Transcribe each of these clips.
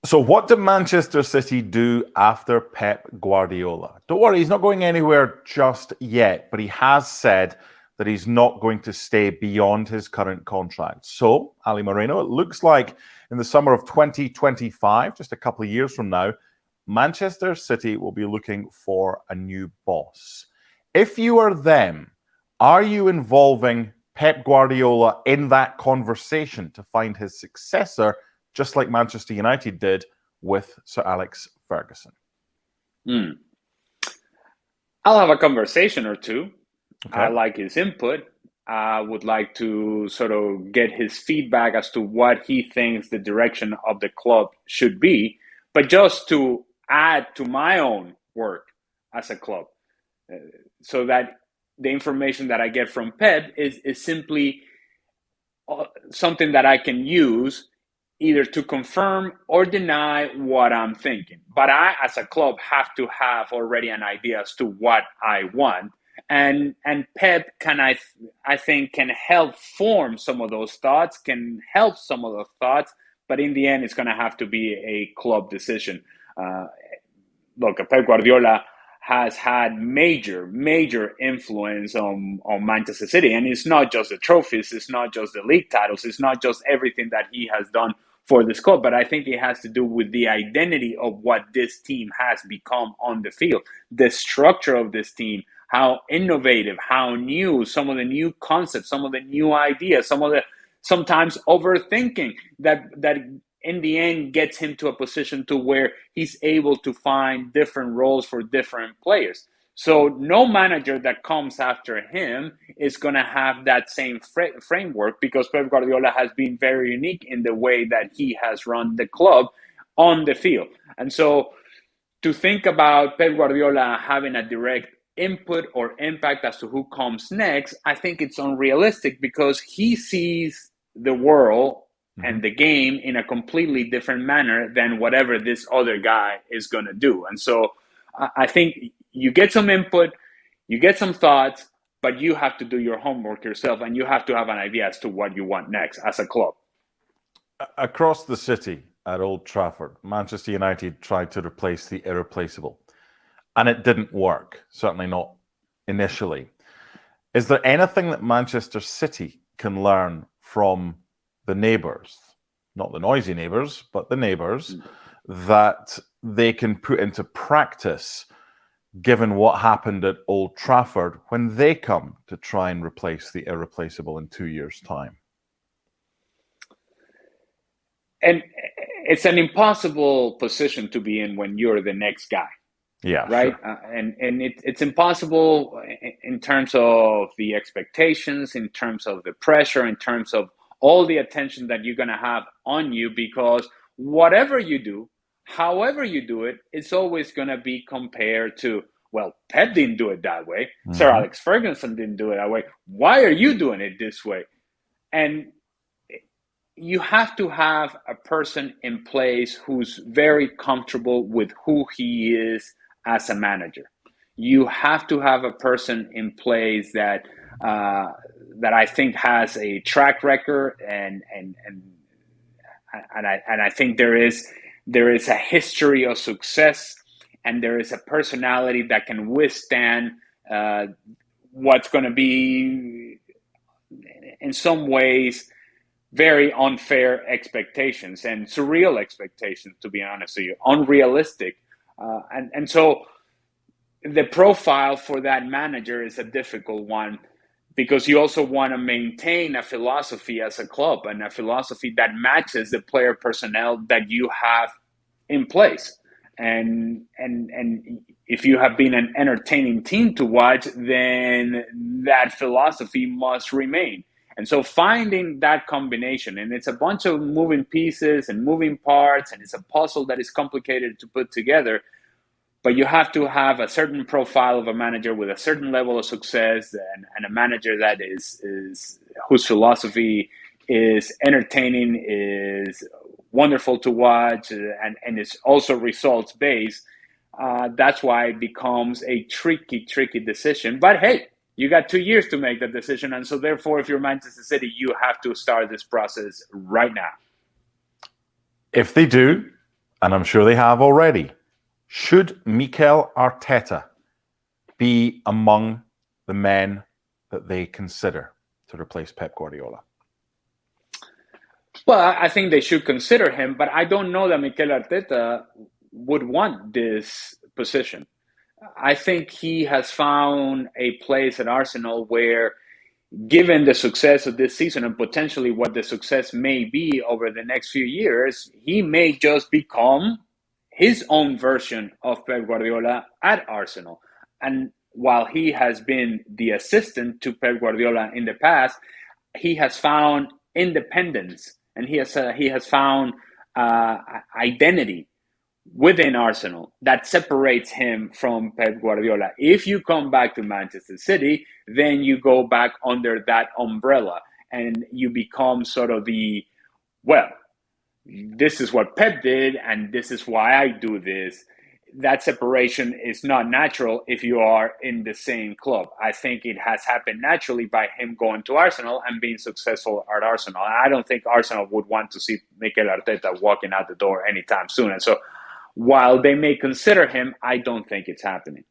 So what did Manchester City do after Pep Guardiola? Don't worry, he's not going anywhere just yet, but he has said that he's not going to stay beyond his current contract. So, Ali Moreno, it looks like in the summer of 2025, just a couple of years from now, Manchester City will be looking for a new boss. If you are them, are you involving Pep Guardiola in that conversation to find his successor, just like Manchester United did with Sir Alex Ferguson? I'll have a conversation or two. Okay. I like his input. I would like to sort of get his feedback as to what he thinks the direction of the club should be. But just to add to my own work as a club, so that the information that I get from Pep is simply something that I can use either to confirm or deny what I'm thinking. But I, as a club, have to have already an idea as to what I want. And Pep I think can help form some of those thoughts, can help some of those thoughts, but in the end, it's going to have to be a club decision. Look, Pep Guardiola has had major influence on Manchester City. And it's not just the trophies, it's not just the league titles, it's not just everything that he has done for this club, but I think it has to do with the identity of what this team has become on the field, the structure of this team, how innovative, how new, some of the new concepts, some of the new ideas, some of the sometimes overthinking that in the end gets him to a position to where he's able to find different roles for different players. So no manager that comes after him is going to have that same framework, because Pep Guardiola has been very unique in the way that he has run the club on the field. And so to think about Pep Guardiola having a direct input or impact as to who comes next, I think it's unrealistic, because he sees the world and the game in a completely different manner than whatever this other guy is going to do. And so I think you get some input, you get some thoughts, but you have to do your homework yourself, and you have to have an idea as to what you want next as a club. Across the city at Old Trafford, Manchester United tried to replace the irreplaceable, and it didn't work, certainly not initially. Is there anything that Manchester City can learn from the neighbours, not the noisy neighbours, but the neighbours, that they can put into practice given what happened at Old Trafford when they come to try and replace the irreplaceable in 2 years' time? And it's an impossible position to be in when you're the next guy. Yeah, right. Sure. And it's impossible in terms of the expectations, in terms of the pressure, in terms of all the attention that you're going to have on you, because whatever you do, however you do it, it's always going to be compared to, well, Pep didn't do it that way. Sir Alex Ferguson didn't do it that way. Why are you doing it this way? And you have to have a person in place who's very comfortable with who he is as a manager. You have to have a person in place that I think has a track record, and I think there is a history of success, and there is a personality that can withstand what's going to be, in some ways, very unfair expectations and surreal expectations, to be honest with you, unrealistic. And so the profile for that manager is a difficult one, because you also want to maintain a philosophy as a club, and a philosophy that matches the player personnel that you have in place. And if you have been an entertaining team to watch, then that philosophy must remain. And so finding that combination, and it's a bunch of moving pieces and moving parts, and it's a puzzle that is complicated to put together, but you have to have a certain profile of a manager with a certain level of success, and a manager that is whose philosophy is entertaining, is wonderful to watch, and is also results based. That's why it becomes a tricky decision. But hey, you got 2 years to make that decision. And so therefore, if you're Manchester City, you have to start this process right now. If they do, and I'm sure they have already, should Mikel Arteta be among the men that they consider to replace Pep Guardiola? Well, I think they should consider him, but I don't know that Mikel Arteta would want this position. I think he has found a place at Arsenal where, given the success of this season and potentially what the success may be over the next few years, he may just become his own version of Pep Guardiola at Arsenal. And while he has been the assistant to Pep Guardiola in the past, he has found independence and he has found identity within Arsenal that separates him from Pep Guardiola. If you come back to Manchester City, then you go back under that umbrella and you become sort of this is what Pep did and this is why I do this. That separation is not natural if you are in the same club. I think it has happened naturally by him going to Arsenal and being successful at Arsenal. And I don't think Arsenal would want to see Mikel Arteta walking out the door anytime soon. And so while they may consider him, I don't think it's happening.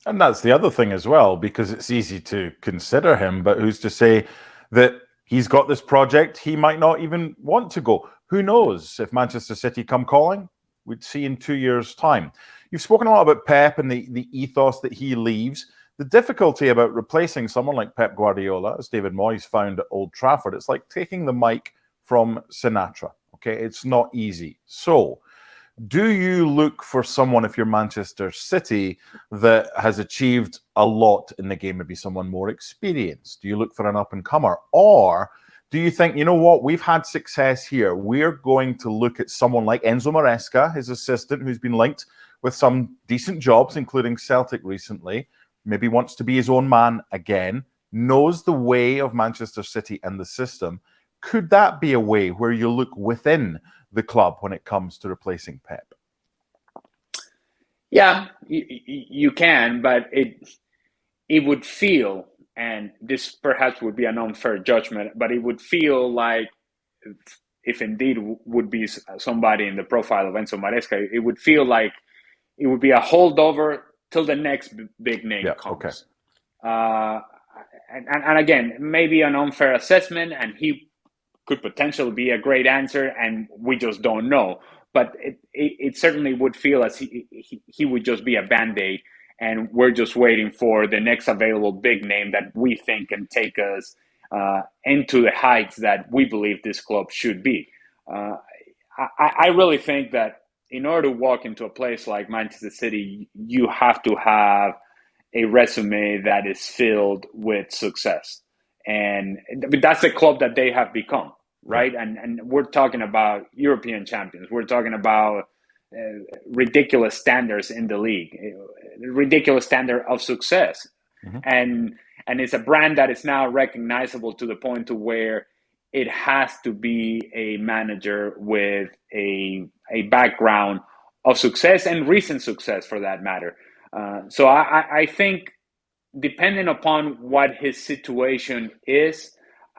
And that's the other thing as well, because it's easy to consider him, but who's to say that he's got this project, he might not even want to go. Who knows? If Manchester City come calling, we'd see in 2 years' time. You've spoken a lot about Pep and the ethos that he leaves. The difficulty about replacing someone like Pep Guardiola, as David Moyes found at Old Trafford, it's like taking the mic from Sinatra. Okay, it's not easy. So, do you look for someone, if you're Manchester City, that has achieved a lot in the game, maybe someone more experienced? Do you look for an up-and-comer? Or do you think, you know what, we've had success here. We're going to look at someone like Enzo Maresca, his assistant, who's been linked with some decent jobs, including Celtic recently, maybe wants to be his own man again, knows the way of Manchester City and the system. Could that be a way where you look within the club when it comes to replacing Pep? Yeah, you can, but it would feel, and this perhaps would be an unfair judgment, but it would feel like if indeed would be somebody in the profile of Enzo Maresca, it would feel like it would be a holdover till the next big name comes. Okay. And again, maybe an unfair assessment, and he could potentially be a great answer, and we just don't know. But it certainly would feel as he would just be a Band-Aid, and we're just waiting for the next available big name that we think can take us into the heights that we believe this club should be. I really think that in order to walk into a place like Manchester City, you have to have a resume that is filled with success. And that's the club that they have become, right? And we're talking about European champions. We're talking about ridiculous standards in the league, ridiculous standard of success. Mm-hmm. And it's a brand that is now recognizable to the point to where it has to be a manager with a background of success and recent success, for that matter. So I think, depending upon what his situation is,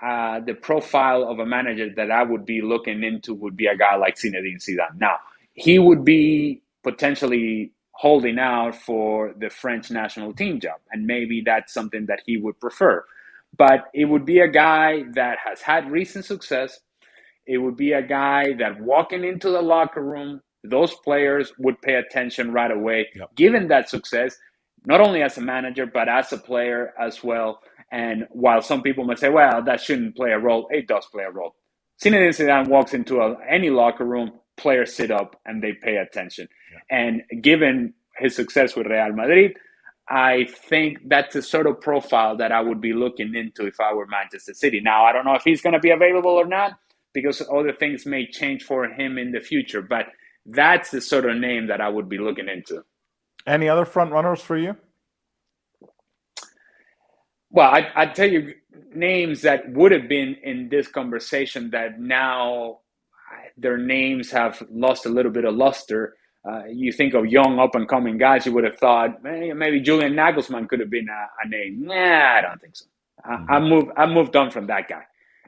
the profile of a manager that I would be looking into would be a guy like Zinedine Zidane. Now, he would be potentially holding out for the French national team job, and maybe that's something that he would prefer. But it would be a guy that has had recent success. It would be a guy that walking into the locker room, those players would pay attention right away, given that success, not only as a manager, but as a player as well. And while some people might say, well, that shouldn't play a role, it does play a role. Zinedine Zidane walks into any locker room, players sit up and they pay attention. Yeah. And given his success with Real Madrid, I think that's the sort of profile that I would be looking into if I were Manchester City. Now, I don't know if he's going to be available or not, because other things may change for him in the future. But that's the sort of name that I would be looking into. Any other front runners for you? Well, I'd tell you names that would have been in this conversation that now their names have lost a little bit of luster. You think of young up-and-coming guys, you would have thought maybe Julian Nagelsmann could have been a name. Nah, I don't think so. I moved on from that guy.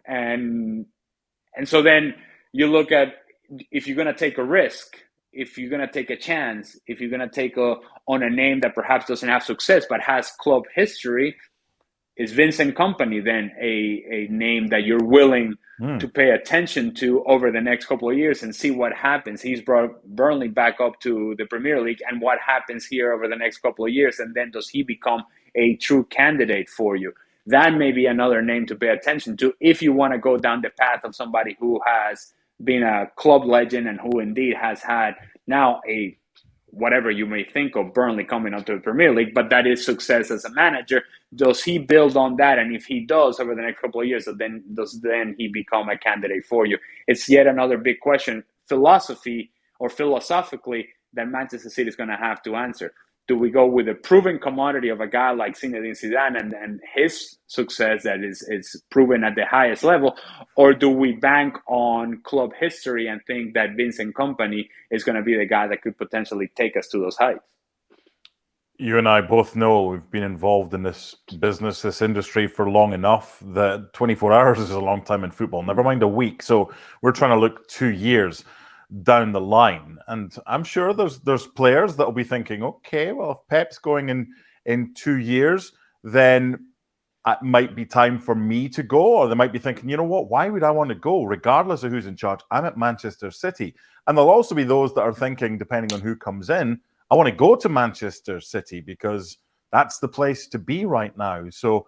And so then you look at, if you're going to take a risk, if you're going to take a chance, if you're going to take on a name that perhaps doesn't have success but has club history, is Vincent Kompany then a name that you're willing to pay attention to over the next couple of years and see what happens? He's brought Burnley back up to the Premier League, and what happens here over the next couple of years, and then does he become a true candidate for you? That may be another name to pay attention to if you want to go down the path of somebody who has been a club legend and who indeed has had now a whatever you may think of Burnley coming onto the Premier League, but that is success as a manager. Does he build on that? And if he does over the next couple of years, then he become a candidate for you? It's yet another big question, philosophically, that Manchester City is going to have to answer. Do we go with a proven commodity of a guy like Zinedine Zidane and his success that is proven at the highest level, or do we bank on club history and think that Vincent Kompany is going to be the guy that could potentially take us to those heights? You and I both know we've been involved in this business, this industry for long enough that 24 hours is a long time in football, never mind a week. So we're trying to look 2 years down the line. And I'm sure there's players that will be thinking, okay, well, if Pep's going in 2 years, then it might be time for me to go. Or they might be thinking, you know what, why would I want to go? Regardless of who's in charge, I'm at Manchester City. And there'll also be those that are thinking, depending on who comes in, I want to go to Manchester City because that's the place to be right now. So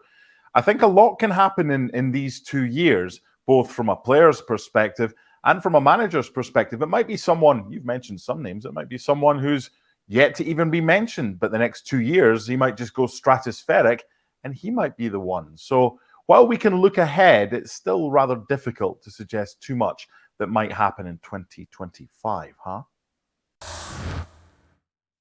I think a lot can happen in these 2 years, both from a player's perspective and from a manager's perspective. It might be someone, you've mentioned some names, it might be someone who's yet to even be mentioned, but the next 2 years, he might just go stratospheric and he might be the one. So while we can look ahead, it's still rather difficult to suggest too much that might happen in 2025, huh?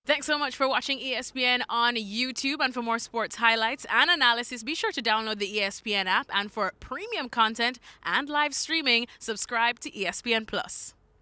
Thanks so much for watching ESPN on YouTube. And for more sports highlights and analysis, be sure to download the ESPN app. And for premium content and live streaming, subscribe to ESPN Plus.